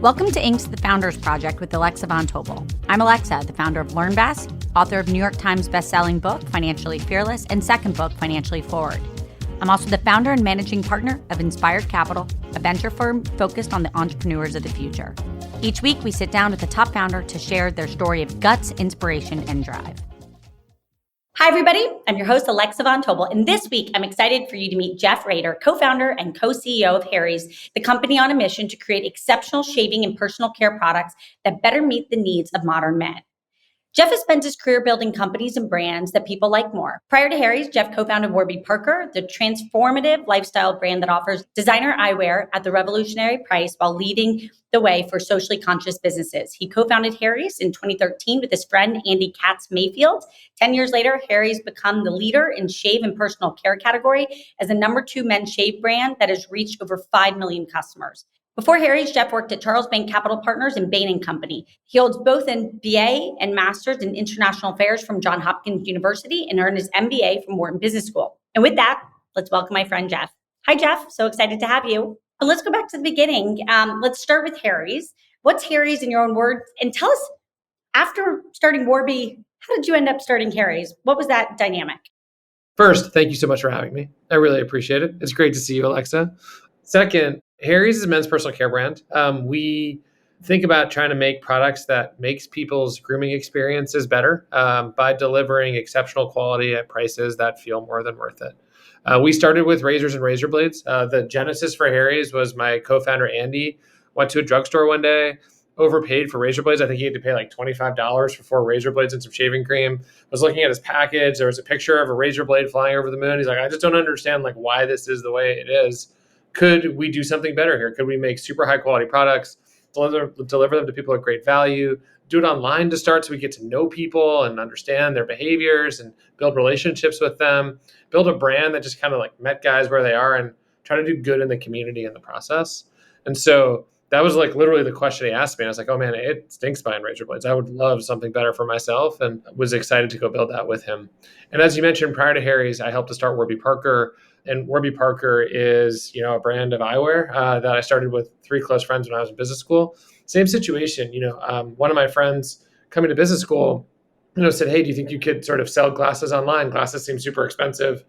Welcome to Inc.'s The Founders Project with Alexa Von Tobel. I'm Alexa, the founder of LearnVest, author of New York Times bestselling book, Financially Fearless, and second book, Financially Forward. I'm also the founder and managing partner of Inspired Capital, a venture firm focused on the entrepreneurs of the future. Each week, we sit down with a top founder to share their story of guts, inspiration, and drive. Hi, everybody. I'm your host, Alexa Von Tobel, and this week, I'm excited for you to meet Jeff Rader, co-founder and co-CEO of Harry's, the company on a mission to create exceptional shaving and personal care products that better meet the needs of modern men. Jeff has spent his career building companies and brands that people like more. Prior to Harry's, Jeff co-founded Warby Parker, the transformative lifestyle brand that offers designer eyewear at the revolutionary price while leading the way for socially conscious businesses. He co-founded Harry's in 2013 with his friend Andy Katz Mayfield. 10 years later, Harry's become the leader in shave and personal care category as the number 2 men's shave brand that has reached over 5 million customers. Before Harry's, Jeff worked at Charles Bank Capital Partners and Bain & Company. He holds both an BA and Master's in International Affairs from Johns Hopkins University and earned his MBA from Wharton Business School. And with that, let's welcome my friend, Jeff. Hi, Jeff. So excited to have you. But let's go back to the beginning. Let's start with Harry's. What's Harry's in your own words? And tell us, after starting Warby, how did you end up starting Harry's? What was that dynamic? First, thank you so much for having me. I really appreciate it. It's great to see you, Alexa. Second, Harry's is a men's personal care brand. We think about trying to make products that makes people's grooming experiences better by delivering exceptional quality at prices that feel more than worth it. We started with razors and razor blades. The genesis for Harry's was my co-founder, Andy, went to a drugstore one day, overpaid for razor blades. I think he had to pay like $25 for 4 razor blades and some shaving cream. Was looking at his package. There was a picture of a razor blade flying over the moon. He's like, I just don't understand why this is the way it is. Could we do something better here? Could we make super high quality products, deliver them to people at great value, do it online to start so we get to know people and understand their behaviors and build relationships with them, build a brand that just kind of met guys where they are and try to do good in the community in the process. And so that was literally the question he asked me. I was like, oh man, it stinks buying razor blades. I would love something better for myself and was excited to go build that with him. And as you mentioned, prior to Harry's, I helped to start Warby Parker. And Warby Parker is, a brand of eyewear that I started with 3 close friends when I was in business school. Same situation, one of my friends coming to business school, said, hey, do you think you could sort of sell glasses online? Glasses seem super expensive.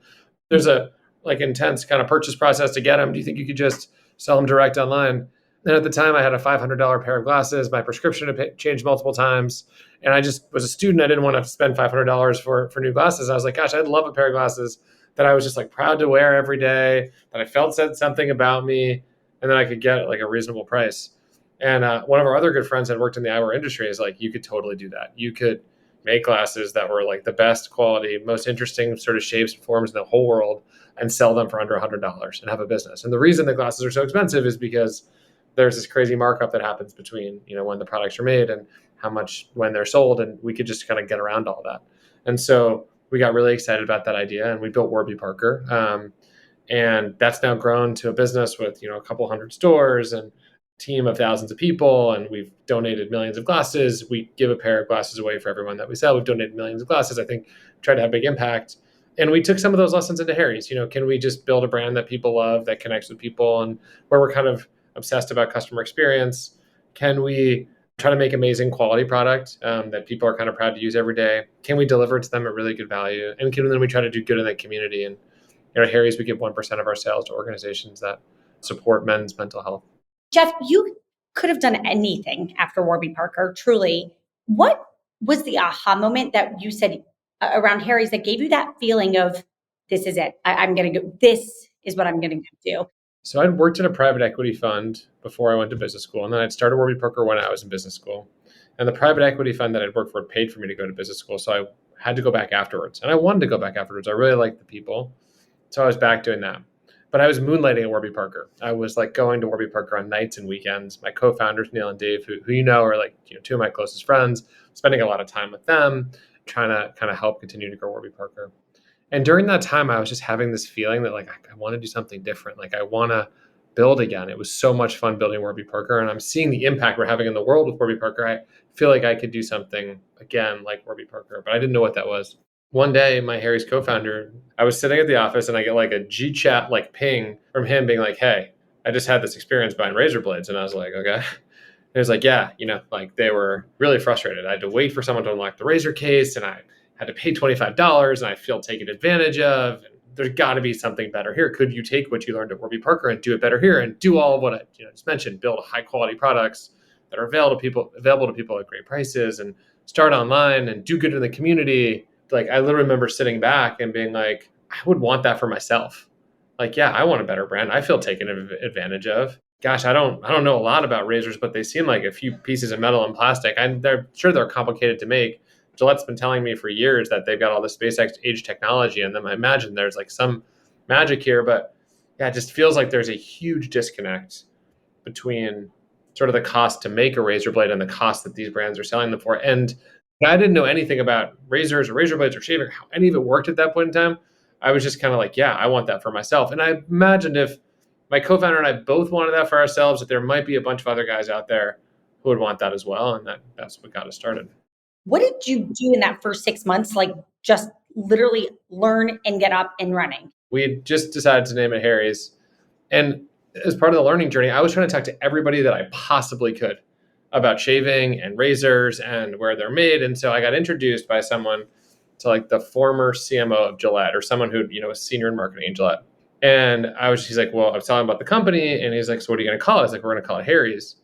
There's a intense kind of purchase process to get them. Do you think you could just sell them direct online? And at the time I had a $500 pair of glasses. My prescription had changed multiple times. And I just was a student. I didn't want to spend $500 for new glasses. I was like, gosh, I'd love a pair of glasses that I was just proud to wear every day, that I felt said something about me, and then I could get a reasonable price. And one of our other good friends had worked in the eyewear industry is you could totally do that. You could make glasses that were the best quality, most interesting sort of shapes and forms in the whole world and sell them for under $100 and have a business. And the reason the glasses are so expensive is because there's this crazy markup that happens between, when the products are made and how much when they're sold. And we could just kind of get around all that. And so we got really excited about that idea and we built Warby Parker. And that's now grown to a business with, a couple hundred stores and a team of thousands of people. And we've donated millions of glasses. We give a pair of glasses away for everyone that we sell. We've donated millions of glasses. I think tried to have big impact. And we took some of those lessons into Harry's. Can we just build a brand that people love, that connects with people and where we're kind of obsessed about customer experience? Can we try to make amazing quality product that people are kind of proud to use every day? Can we deliver it to them at really good value? And then we try to do good in the community? And at Harry's, we give 1% of our sales to organizations that support men's mental health. Jeff, you could have done anything after Warby Parker, truly. What was the aha moment that you said around Harry's that gave you that feeling of, this is it, I'm going to go, this is what I'm going to do? So I'd worked in a private equity fund before I went to business school. And then I'd started Warby Parker when I was in business school. And the private equity fund that I'd worked for paid for me to go to business school. So I had to go back afterwards. And I wanted to go back afterwards. I really liked the people. So I was back doing that. But I was moonlighting at Warby Parker. I was going to Warby Parker on nights and weekends. My co-founders, Neil and Dave, who are 2 of my closest friends, spending a lot of time with them, trying to kind of help continue to grow Warby Parker. And during that time, I was just having this feeling that I want to do something different. I want to build again. It was so much fun building Warby Parker, and I'm seeing the impact we're having in the world with Warby Parker. I feel like I could do something again like Warby Parker, but I didn't know what that was. One day, my Harry's co-founder, I was sitting at the office and I get a G-chat ping from him being like, hey, I just had this experience buying razor blades. And I was like, okay. it was like, yeah, like they were really frustrated. I had to wait for someone to unlock the razor case, and I had to pay $25, and I feel taken advantage of. And there's got to be something better here. Could you take what you learned at Warby Parker and do it better here, and do all of what I just mentioned, build high quality products that are available to people at great prices, and start online and do good in the community. Like, I literally remember sitting back and being like, I would want that for myself. Like, yeah, I want a better brand. I feel taken advantage of. Gosh, I don't know a lot about razors, but they seem like a few pieces of metal and plastic. They're sure they're complicated to make. Gillette's been telling me for years that they've got all the SpaceX age technology in them. I imagine there's like some magic here, but yeah, it just feels like there's a huge disconnect between sort of the cost to make a razor blade and the cost that these brands are selling them for. And I didn't know anything about razors or razor blades or shaving, how any of it worked at that point in time. I was just kind of like, yeah, I want that for myself. And I imagined if my co-founder and I both wanted that for ourselves, that there might be a bunch of other guys out there who would want that as well. And that's what got us started. What did you do in that first 6 months? Like, just literally learn and get up and running? We had just decided to name it Harry's. And as part of the learning journey, I was trying to talk to everybody that I possibly could about shaving and razors and where they're made. And so I got introduced by someone to like the former CMO of Gillette, or someone who, was senior in marketing at Gillette. And he's like, well, I was telling him about the company, and he's like, so what are you going to call it? I was like, we're going to call it Harry's.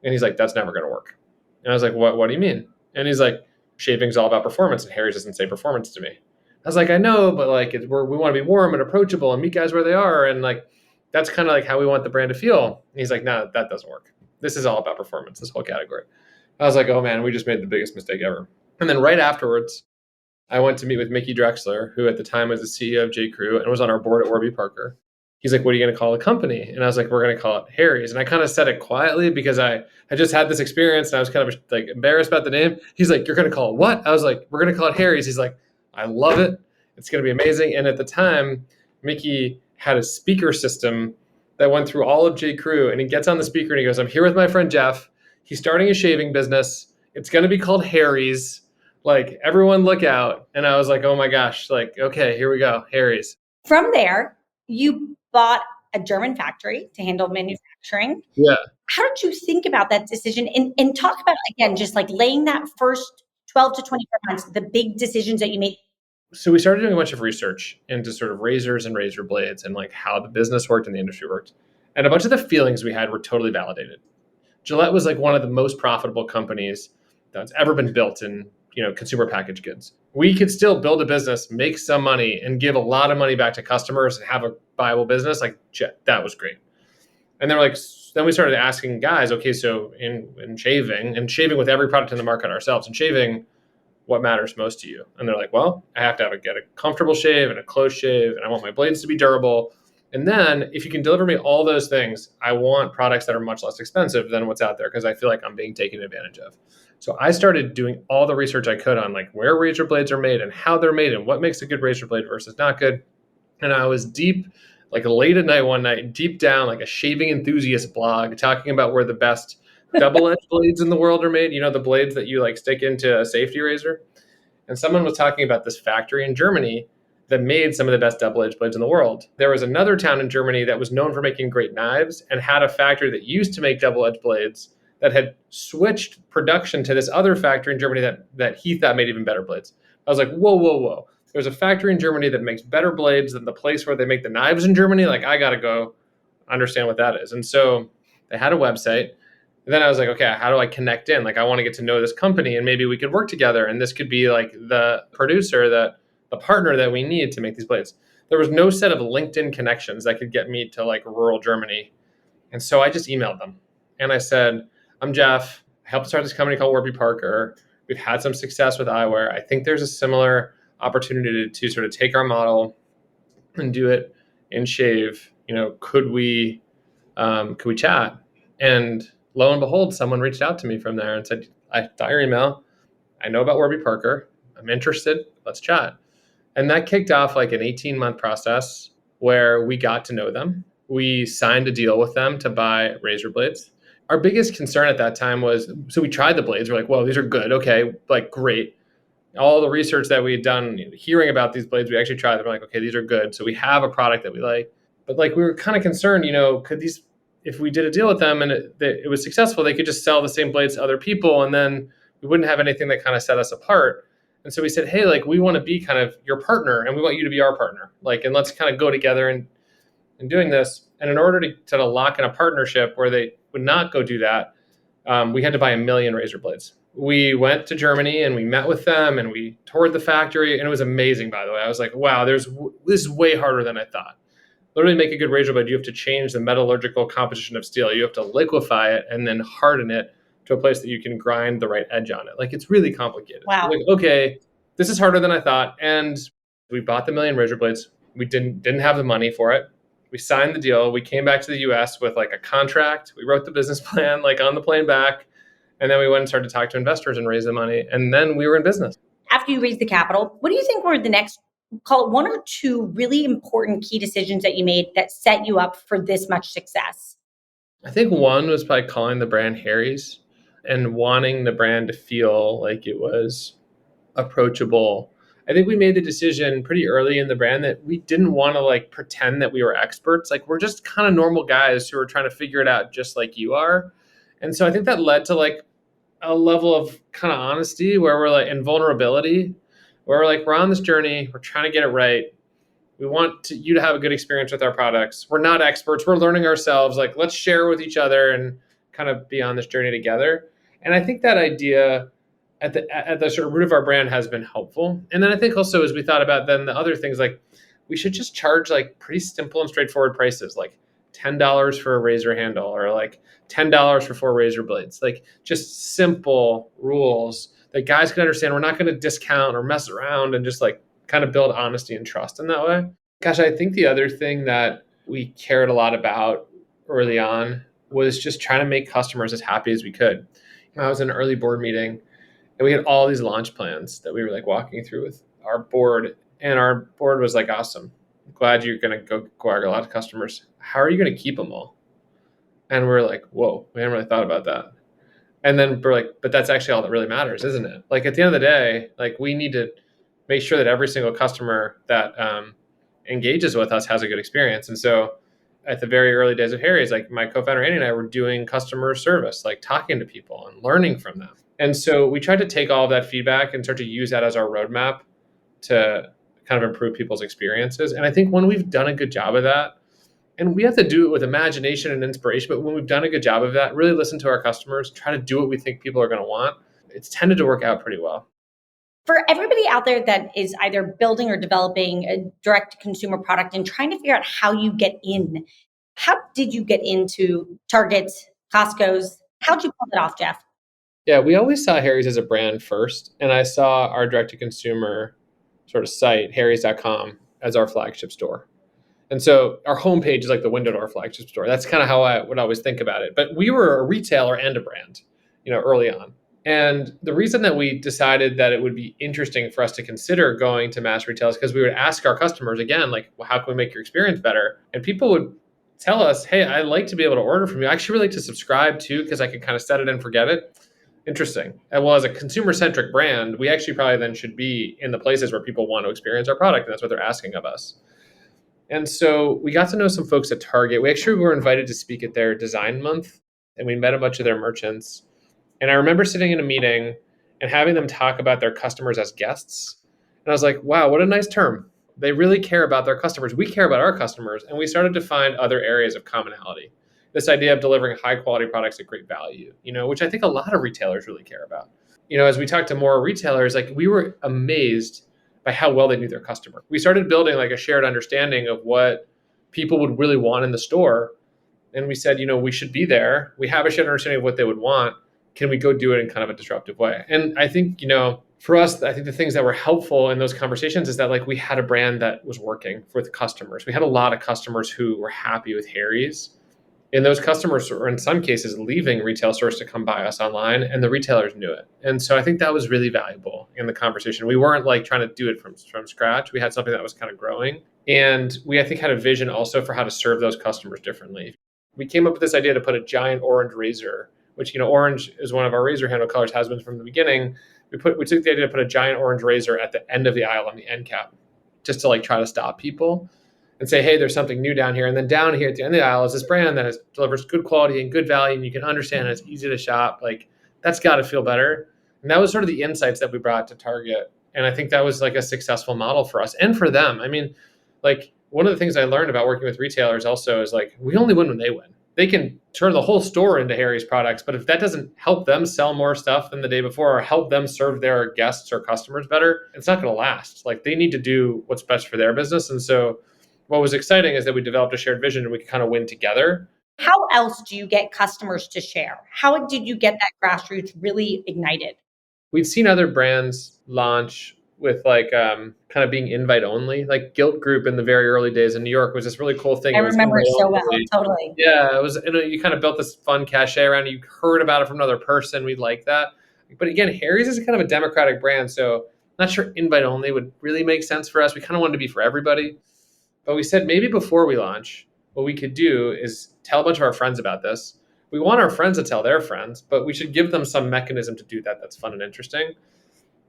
And he's like, that's never going to work. And I was like, what do you mean? And he's like, shaving's all about performance, and Harry's doesn't say performance to me. I was like, I know, but like, we want to be warm and approachable and meet guys where they are. And like, that's kind of like how we want the brand to feel. And he's like, no, that doesn't work. This is all about performance, this whole category. I was like, oh man, we just made the biggest mistake ever. And then right afterwards, I went to meet with Mickey Drexler, who at the time was the CEO of J.Crew and was on our board at Warby Parker. He's like, what are you going to call the company? And I was like, we're going to call it Harry's. And I kind of said it quietly because I just had this experience and I was kind of like embarrassed about the name. He's like, you're going to call it what? I was like, we're going to call it Harry's. He's like, I love it. It's going to be amazing. And at the time, Mickey had a speaker system that went through all of J.Crew, and he gets on the speaker and he goes, I'm here with my friend Jeff. He's starting a shaving business. It's going to be called Harry's. Like, everyone look out. And I was like, oh my gosh, like, okay, here we go, Harry's. From there, you bought a German factory to handle manufacturing. Yeah. How did you think about that decision? And talk about, again, just like laying that first 12 to 24 months, the big decisions that you made. So we started doing a bunch of research into sort of razors and razor blades and like how the business worked and the industry worked. And a bunch of the feelings we had were totally validated. Gillette was like one of the most profitable companies that's ever been built in, consumer packaged goods. We could still build a business, make some money, and give a lot of money back to customers and have a viable business. Like, that was great. And then we started asking guys, okay, so in shaving with every product in the market ourselves, and shaving, what matters most to you? And they're like, well, I have to get a comfortable shave and a close shave, and I want my blades to be durable. And then if you can deliver me all those things, I want products that are much less expensive than what's out there, because I feel like I'm being taken advantage of. So I started doing all the research I could on like where razor blades are made and how they're made and what makes a good razor blade versus not good. And I was deep, like late at night one night, deep down like a shaving enthusiast blog talking about where the best double-edged blades in the world are made. The blades that you like stick into a safety razor. And someone was talking about this factory in Germany that made some of the best double-edged blades in the world. There was another town in Germany that was known for making great knives and had a factory that used to make double-edged blades that had switched production to this other factory in Germany that he thought made even better blades. I was like, whoa. There's a factory in Germany that makes better blades than the place where they make the knives in Germany. Like, I got to go understand what that is. And so they had a website. And then I was like, okay, how do I connect in? Like, I want to get to know this company, and maybe we could work together. And this could be like the producer, the partner that we need to make these blades. There was no set of LinkedIn connections that could get me to like rural Germany. And so I just emailed them. And I said, I'm Jeff. I helped start this company called Warby Parker. We've had some success with eyewear. I think there's a similar opportunity to sort of take our model and do it in shave. Could we chat? And lo and behold, someone reached out to me from there and said, I saw your email. I know about Warby Parker. I'm interested. Let's chat. And that kicked off like an 18-month process where we got to know them. We signed a deal with them to buy razor blades. Our biggest concern at that time was, so we tried the blades. We're like, well, these are good. Okay, like great. All the research that we had done, hearing about these blades, we actually tried them. We're like, okay, these are good. So we have a product that we like. But like, we were kind of concerned, could these if we did a deal with them and it was successful, they could just sell the same blades to other people, and then we wouldn't have anything that kind of set us apart. And so we said, hey, like we want to be kind of your partner, and we want you to be our partner. Like, and let's kind of go together in doing this. And in order to lock in a partnership where they would not go do that, we had to buy 1 million razor blades. We went to Germany and we met with them and we toured the factory, and it was amazing, by the way. I was like, wow, this is way harder than I thought. Literally make a good razor blade, you have to change the metallurgical composition of steel. You have to liquefy it and then harden it to a place that you can grind the right edge on it. Like, it's really complicated. Wow. Like, okay, this is harder than I thought. And we bought the 1 million razor blades. We didn't have the money for it. We signed the deal. We came back to the US with like a contract. We wrote the business plan like on the plane back. And then we went and started to talk to investors and raise the money. And then we were in business. After you raised the capital, what do you think were the next, call it 1 or 2 really important key decisions that you made that set you up for this much success? I think one was probably calling the brand Harry's and wanting the brand to feel like it was approachable. I think we made the decision pretty early in the brand that we didn't want to like pretend that we were experts. Like, we're just kind of normal guys who are trying to figure it out just like you are. And so I think that led to like a level of kind of honesty where we're like, and vulnerability, where we're like, we're on this journey, we're trying to get it right. We want you to have a good experience with our products. We're not experts, we're learning ourselves. Like, let's share with each other and kind of be on this journey together. And I think that idea at the sort of root of our brand has been helpful. And then I think also as we thought about then the other things, like we should just charge like pretty simple and straightforward prices, like $10 for a razor handle or like $10 for 4 razor blades, like just simple rules that guys can understand. We're not going to discount or mess around, and just like kind of build honesty and trust in that way. Gosh, I think the other thing that we cared a lot about early on was just trying to make customers as happy as we could. I was in an early board meeting and we had all these launch plans that we were like walking through with our board, and our board was like, awesome. I'm glad you're going to go acquire a lot of customers. How are you going to keep them all? And we're like, whoa, we hadn't really thought about that. And then we're like, but that's actually all that really matters, isn't it? Like, at the end of the day, like we need to make sure that every single customer that engages with us has a good experience. And so at the very early days of Harry's, like my co-founder Andy and I were doing customer service, like talking to people and learning from them. And so we tried to take all of that feedback and start to use that as our roadmap to kind of improve people's experiences. And I think when we've done a good job of that, and we have to do it with imagination and inspiration, but when we've done a good job of that, really listen to our customers, try to do what we think people are going to want, it's tended to work out pretty well. For everybody out there that is either building or developing a direct-to-consumer product and trying to figure out how you get in, how did you get into Target's, Costco's? How'd you pull it off, Jeff? Yeah, we always saw Harry's as a brand first, and I saw our direct-to-consumer sort of site, harrys.com, as our flagship store. And so our homepage is like the window to our flagship store. That's kind of how I would always think about it. But we were a retailer and a brand, early on. And the reason that we decided that it would be interesting for us to consider going to mass retail is because we would ask our customers again, like, well, how can we make your experience better? And people would tell us, hey, I like to be able to order from you. I actually really like to subscribe too, because I can kind of set it and forget it. Interesting. And well, as a consumer-centric brand, we actually probably then should be in the places where people want to experience our product, and that's what they're asking of us. And so we got to know some folks at Target. We actually were invited to speak at their design month, and we met a bunch of their merchants. And I remember sitting in a meeting and having them talk about their customers as guests. And I was like, wow, what a nice term. They really care about their customers. We care about our customers. And we started to find other areas of commonality. This idea of delivering high quality products at great value, which I think a lot of retailers really care about. As we talked to more retailers, like we were amazed by how well they knew their customer. We started building like a shared understanding of what people would really want in the store. And we said, we should be there. We have a shared understanding of what they would want. Can we go do it in kind of a disruptive way? And I think, for us, I think the things that were helpful in those conversations is that like we had a brand that was working for the customers. We had a lot of customers who were happy with Harry's. And those customers were in some cases leaving retail stores to come buy us online, and the retailers knew it. And so I think that was really valuable in the conversation. We weren't like trying to do it from scratch. We had something that was kind of growing. And we, I think, had a vision also for how to serve those customers differently. We came up with this idea to put a giant orange razor, which, orange is one of our razor handle colors, has been from the beginning. We took the idea to put a giant orange razor at the end of the aisle on the end cap, just to like try to stop people. and say, hey, there's something new down here. And then down here at the end of the aisle is this brand that delivers good quality and good value, and you can understand it's easy to shop. Like, that's got to feel better. And that was sort of the insights that we brought to Target. And I think that was like a successful model for us and for them. I mean, like, one of the things I learned about working with retailers also is like, we only win when they win. They can turn the whole store into Harry's products, but if that doesn't help them sell more stuff than the day before or help them serve their guests or customers better, it's not going to last. Like, they need to do what's best for their business. And so what was exciting is that we developed a shared vision and we could kind of win together. How else do you get customers to share? How did you get that grassroots really ignited? We'd seen other brands launch with like kind of being invite only. Like Gilt Group in the very early days in New York was this really cool thing. I remember it so well, only. totally. Yeah, it was. You kind of built this fun cachet around it. You heard about it from another person. We like that. But again, Harry's is kind of a democratic brand, so I'm not sure invite only would really make sense for us. We kind of wanted to be for everybody. But we said maybe before we launch, what we could do is tell a bunch of our friends about this. We want our friends to tell their friends, but we should give them some mechanism to do that that's fun and interesting.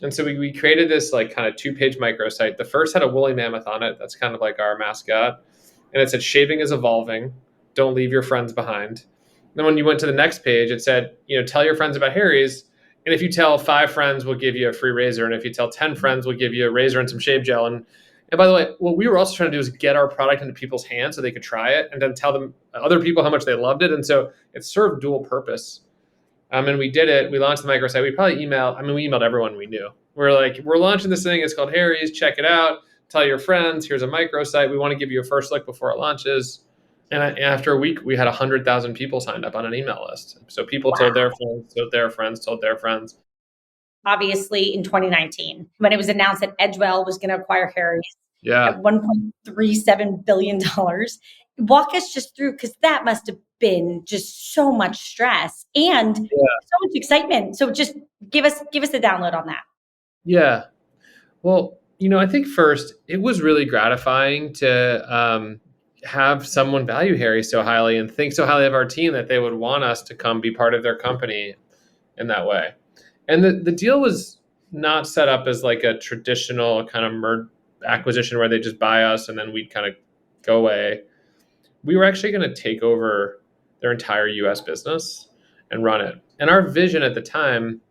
And so we created this like kind of 2-page microsite. The first had a woolly mammoth on it. That's kind of like our mascot. And it said, shaving is evolving. Don't leave your friends behind. And then when you went to the next page, it said, tell your friends about Harry's. And if you tell 5 friends, we'll give you a free razor. And if you tell 10 friends, we'll give you a razor and some shave gel. And by the way, what we were also trying to do is get our product into people's hands so they could try it and then tell them other people how much they loved it. And so it served dual purpose. And we did it. We launched the microsite. We emailed everyone we knew. We're like, we're launching this thing. It's called Harry's. Check it out. Tell your friends. Here's a microsite. We want to give you a first look before it launches. And after a week, we had 100,000 people signed up on an email list. So people told their friends, told their friends, told their friends. Obviously, in 2019, when it was announced that Edgewell was going to acquire Harry's at $1.37 billion, walk us just through, because that must have been just so much stress and so much excitement. So just give us a download on that. Yeah. Well, I think first, it was really gratifying to have someone value Harry so highly and think so highly of our team that they would want us to come be part of their company in that way. And the deal was not set up as like a traditional kind of acquisition where they just buy us and then we'd kind of go away. We were actually going to take over their entire US business and run it. And our vision at the time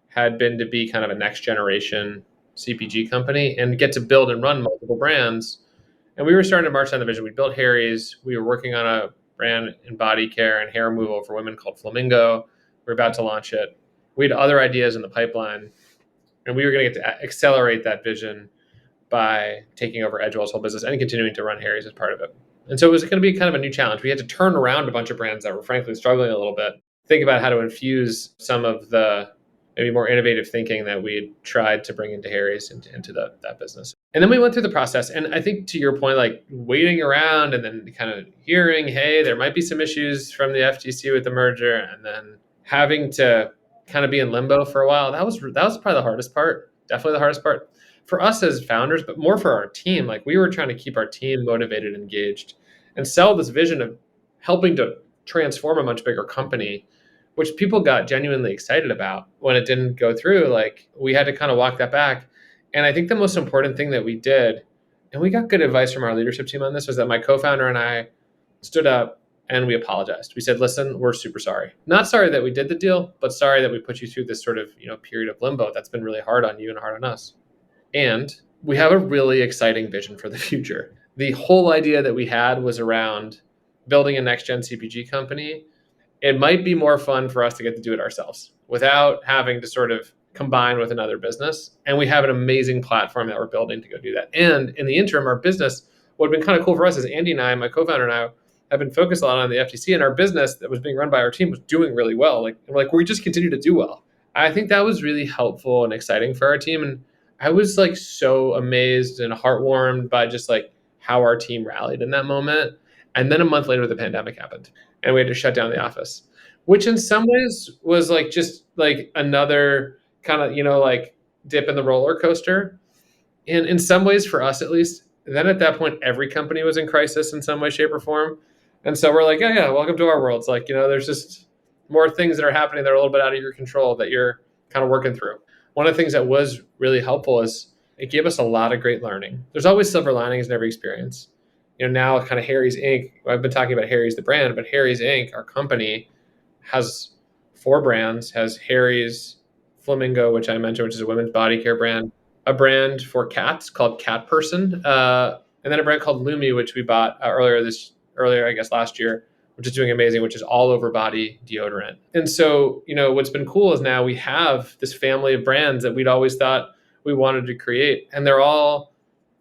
had been to be kind of a next generation CPG company and get to build and run multiple brands. And we were starting to march down the vision. We built Harry's. We were working on a brand in body care and hair removal for women called Flamingo. We were about to launch it. We had other ideas in the pipeline, and we were going to get to accelerate that vision by taking over Edgewell's whole business and continuing to run Harry's as part of it. And so it was going to be kind of a new challenge. We had to turn around a bunch of brands that were frankly struggling a little bit, think about how to infuse some of the maybe more innovative thinking that we had tried to bring into Harry's into that business. And then we went through the process. And I think to your point, like waiting around and then kind of hearing, hey, there might be some issues from the FTC with the merger, and then having to kind of be in limbo for a while. That was probably the hardest part. Definitely the hardest part for us as founders, but more for our team. Like we were trying to keep our team motivated, engaged, and sell this vision of helping to transform a much bigger company, which people got genuinely excited about. When it didn't go through, like we had to kind of walk that back. And I think the most important thing that we did, and we got good advice from our leadership team on this, was that my co-founder and I stood up and we apologized. We said, listen, we're super sorry. Not sorry that we did the deal, but sorry that we put you through this sort of, period of limbo that's been really hard on you and hard on us. And we have a really exciting vision for the future. The whole idea that we had was around building a next-gen CPG company. It might be more fun for us to get to do it ourselves without having to sort of combine with another business. And we have an amazing platform that we're building to go do that. And in the interim, our business, what had been kind of cool for us is Andy and I, my co-founder and I, have been focused a lot on the FTC, and our business that was being run by our team was doing really well. We just continue to do well. I think that was really helpful and exciting for our team. And I was like so amazed and heartwarmed by just like how our team rallied in that moment. And then a month later, the pandemic happened and we had to shut down the office, which in some ways was like just like another kind of, like dip in the roller coaster. And in some ways, for us at least, then at that point, every company was in crisis in some way, shape, or form. And so we're like, yeah, welcome to our world. It's like, there's just more things that are happening that are a little bit out of your control that you're kind of working through. One of the things that was really helpful is it gave us a lot of great learning. There's always silver linings in every experience. now kind of Harry's Inc. I've been talking about Harry's the brand, but Harry's Inc., our company, has 4 brands, has Harry's Flamingo, which I mentioned, which is a women's body care brand, a brand for cats called Cat Person, and then a brand called Lumi, which we bought earlier, I guess last year, which is doing amazing, which is all over body deodorant. And so, what's been cool is now we have this family of brands that we'd always thought we wanted to create, and they're all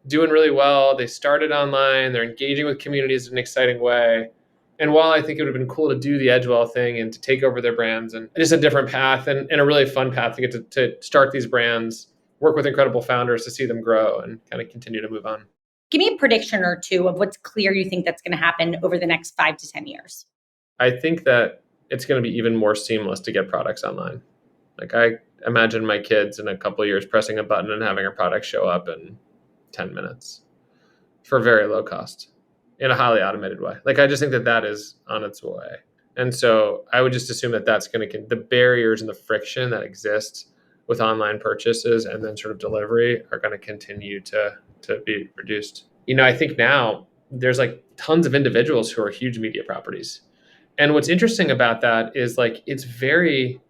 doing really well. They started online, they're engaging with communities in an exciting way. And while I think it would have been cool to do the Edgewell thing and to take over their brands, and just a different path and a really fun path to get to start these brands, work with incredible founders to see them grow and kind of continue to move on. Give me a prediction or two of what's clear you think that's going to happen over the next 5 to 10 years. I think that it's going to be even more seamless to get products online. Like I imagine my kids in a couple of years pressing a button and having a product show up in 10 minutes for very low cost in a highly automated way. Like I just think that is on its way. And so I would just assume that that's going to, the barriers and the friction that exist with online purchases and then sort of delivery are going to continue to be reduced. I think now there's like tons of individuals who are huge media properties. And what's interesting about that is like, it's very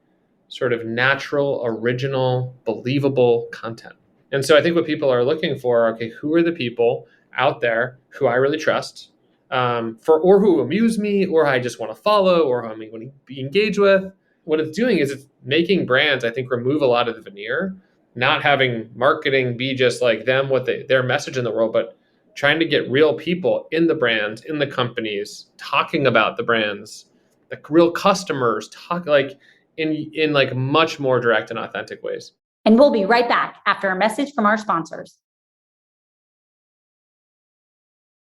sort of natural, original, believable content. And so I think what people are looking for, okay, who are the people out there who I really trust, or who amuse me, or I just want to follow, or who I want to be engaged with. What it's doing is it's making brands, I think, remove a lot of the veneer, not having marketing be just like them, their message in the world, but trying to get real people in the brands, in the companies, talking about the brands, like real customers, talk like in like much more direct and authentic ways. And we'll be right back after a message from our sponsors.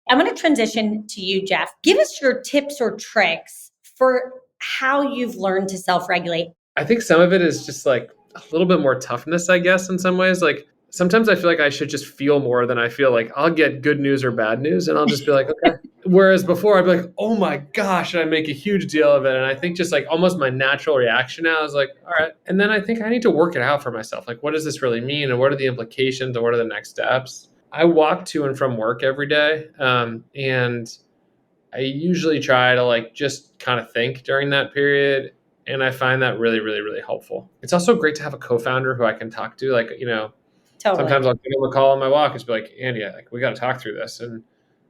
I'm going to transition to you, Jeff. Give us your tips or tricks for how you've learned to self-regulate. I think some of it is just like a little bit more toughness, I guess, in some ways. Like sometimes I feel like I should just feel more than I feel like I'll get good news or bad news and I'll just be like, okay. Whereas before I'd be like, oh my gosh, and I make a huge deal of it. And I think just like almost my natural reaction now is like, all right. And then I think I need to work it out for myself. Like, what does this really mean? And what are the implications? And what are the next steps? I walk to and from work every day. And I usually try to like just kind of think during that period. And I find that really, really, really helpful. It's also great to have a co-founder who I can talk to. Like, Totally. Sometimes I'll give them a call on my walk and just be like, Andy, like, we got to talk through this. And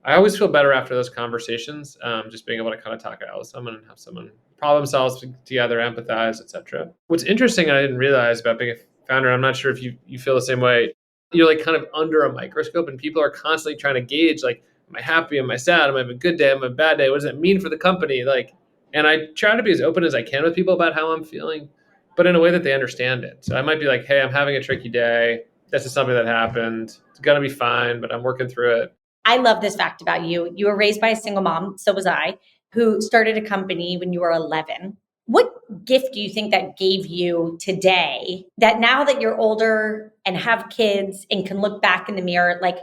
I always feel better after those conversations, just being able to kind of talk it out with someone and have someone problem solve together, empathize, etc. What's interesting, and I didn't realize about being a founder, I'm not sure if you feel the same way. You're like kind of under a microscope and people are constantly trying to gauge, like, am I happy? Am I sad? Am I having a good day? Am I having a bad day? What does it mean for the company? Like, and I try to be as open as I can with people about how I'm feeling, but in a way that they understand it. So I might be like, hey, I'm having a tricky day. This is something that happened. It's going to be fine, but I'm working through it. I love this fact about you. You were raised by a single mom, so was I, who started a company when you were 11. What gift do you think that gave you today that now that you're older and have kids and can look back in the mirror, like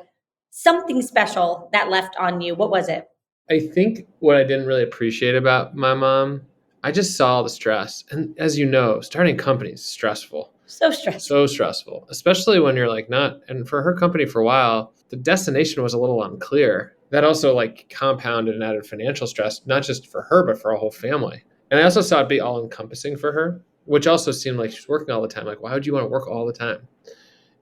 something special that left on you? What was it? I think what I didn't really appreciate about my mom, I just saw the stress. And as you know, starting companies is stressful. So stressful. So stressful, especially when you're like not, and for her company for a while, the destination was a little unclear. That also like compounded and added financial stress, not just for her, but for our whole family. And I also saw it be all encompassing for her, which also seemed like she's working all the time. Like, why would you want to work all the time?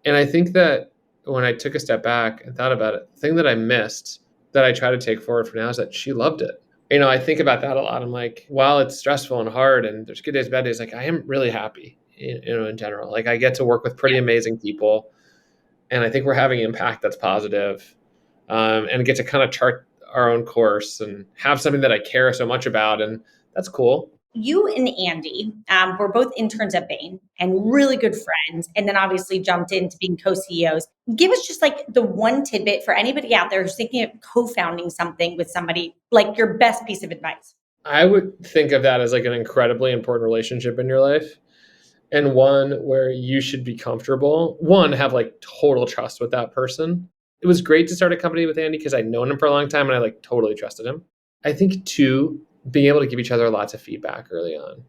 And I think that when I took a step back and thought about it, the thing that I missed that I try to take forward for now is that she loved it. I think about that a lot. I'm like, while it's stressful and hard and there's good days, bad days, like I am really happy, in general. Like I get to work with pretty amazing people. And I think we're having impact that's positive, and get to kind of chart our own course and have something that I care so much about. And that's cool. You and Andy were both interns at Bain and really good friends, and then obviously jumped into being co-CEOs. Give us just like the one tidbit for anybody out there who's thinking of co-founding something with somebody, like your best piece of advice. I would think of that as like an incredibly important relationship in your life, and one where you should be comfortable. One, have like total trust with that person. It was great to start a company with Andy because I'd known him for a long time and I like totally trusted him. I think two, being able to give each other lots of feedback early on.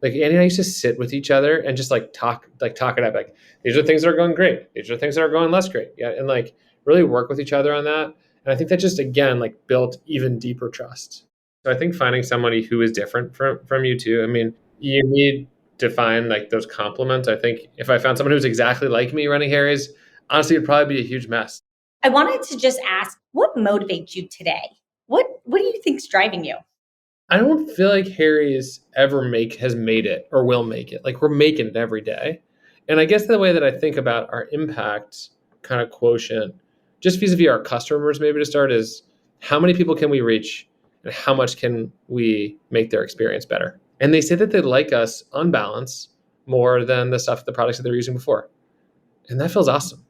Like Andy and I used to sit with each other and just talk it out. Like, these are things that are going great. These are things that are going less great. Yeah. And like really work with each other on that. And I think that just, again, like built even deeper trust. So I think finding somebody who is different from you too. I mean, you need to find like those compliments. I think if I found someone who's exactly like me running Harry's, honestly, it'd probably be a huge mess. I wanted to just ask, what motivates you today? What do you think's driving you? I don't feel like Harry's has made it or will make it. Like we're making it every day. And I guess the way that I think about our impact kind of quotient, just vis-a-vis our customers, maybe to start, is how many people can we reach and how much can we make their experience better? And they say that they like us on balance more than the products that they're using before. And that feels awesome.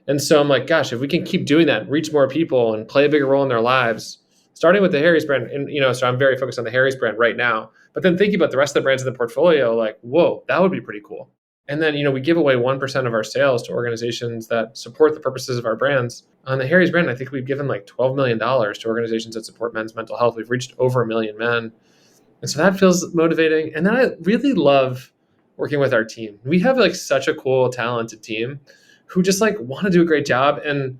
And so I'm like, gosh, if we can keep doing that, reach more people and play a bigger role in their lives, starting with the Harry's brand, and so I'm very focused on the Harry's brand right now, but then thinking about the rest of the brands in the portfolio, like, whoa, that would be pretty cool. And then, we give away 1% of our sales to organizations that support the purposes of our brands. On the Harry's brand, I think we've given like $12 million to organizations that support men's mental health. We've reached over 1 million men. And so that feels motivating. And then I really love working with our team. We have like such a cool, talented team who just like want to do a great job, and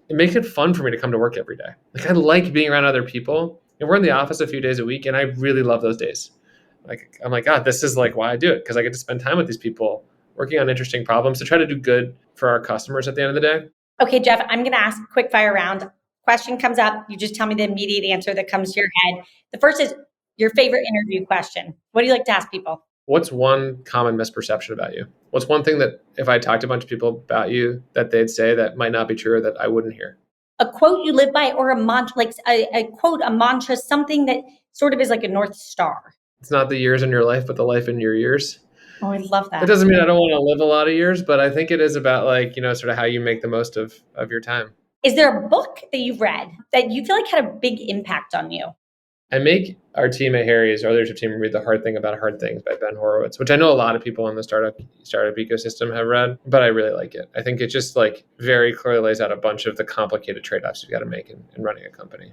it makes it fun for me to come to work every day. Like I like being around other people, and we're in the office a few days a week, and I really love those days. Like I'm like, God, this is like why I do it, because I get to spend time with these people working on interesting problems to try to do good for our customers at the end of the day. Okay, Jeff, I'm going to ask a quick fire round. Question comes up. You just tell me the immediate answer that comes to your head. The first is your favorite interview question. What do you like to ask people? What's one common misperception about you? What's one thing that if I talked to a bunch of people about you that they'd say that might not be true or that I wouldn't hear? A quote you live by, or a mantra, like a quote, a mantra, something that sort of is like a North Star. It's not the years in your life, but the life in your years. Oh, I love that. It doesn't mean I don't want to live a lot of years, but I think it is about like, sort of how you make the most of your time. Is there a book that you've read that you feel like had a big impact on you? I make our team at Harry's, our leadership team, read The Hard Thing About Hard Things by Ben Horowitz, which I know a lot of people in the startup ecosystem have read, but I really like it. I think it just like very clearly lays out a bunch of the complicated trade-offs you've got to make in running a company.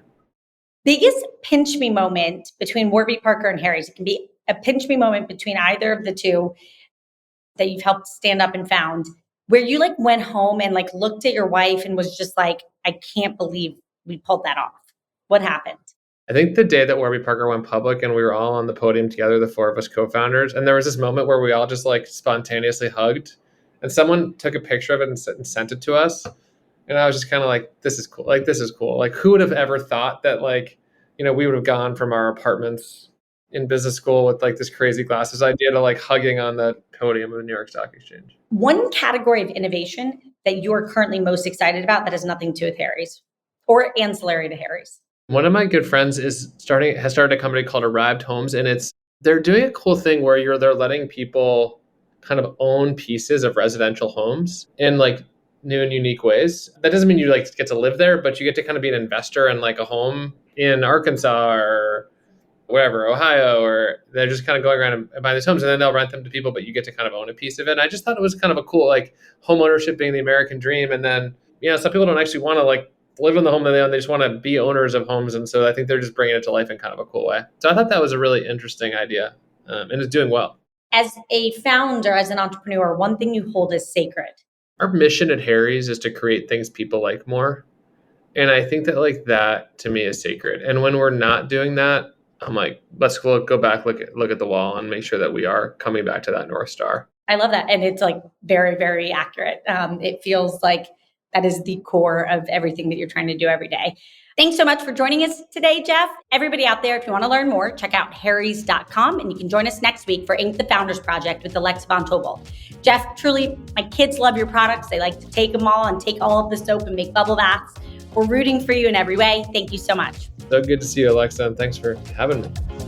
Biggest pinch me moment between Warby Parker and Harry's. It can be a pinch me moment between either of the two that you've helped stand up and found, where you like went home and like looked at your wife and was just like, I can't believe we pulled that off. What happened? I think the day that Warby Parker went public and we were all on the podium together, the four of us co-founders, and there was this moment where we all just like spontaneously hugged, and someone took a picture of it and sent it to us. And I was just kind of like, this is cool. Like, this is cool. Like, who would have ever thought that like, we would have gone from our apartments in business school with like this crazy glasses idea to like hugging on the podium of the New York Stock Exchange. One category of innovation that you're currently most excited about that has nothing to do with Harry's or ancillary to Harry's? One of my good friends has started a company called Arrived Homes, and they're doing a cool thing where they're letting people kind of own pieces of residential homes in like new and unique ways. That doesn't mean you like get to live there, but you get to kind of be an investor in like a home in Arkansas or wherever, Ohio, or they're just kind of going around and buying these homes, and then they'll rent them to people, but you get to kind of own a piece of it. And I just thought it was kind of a cool, like, home ownership being the American dream. And then, some people don't actually want to like live in the home that they own. They just want to be owners of homes. And so I think they're just bringing it to life in kind of a cool way. So I thought that was a really interesting idea, and it's doing well. As a founder, as an entrepreneur, one thing you hold as sacred. Our mission at Harry's is to create things people like more. And I think that like that to me is sacred. And when we're not doing that, I'm like, let's go back, look at the wall and make sure that we are coming back to that North Star. I love that. And it's like very, very accurate. It feels like that is the core of everything that you're trying to do every day. Thanks so much for joining us today, Jeff. Everybody out there, if you want to learn more, check out harrys.com, and you can join us next week for Inc. the Founders Project with Alexa Von Tobel. Jeff, truly, my kids love your products. They like to take them all and take all of the soap and make bubble baths. We're rooting for you in every way. Thank you so much. So good to see you, Alexa, and thanks for having me.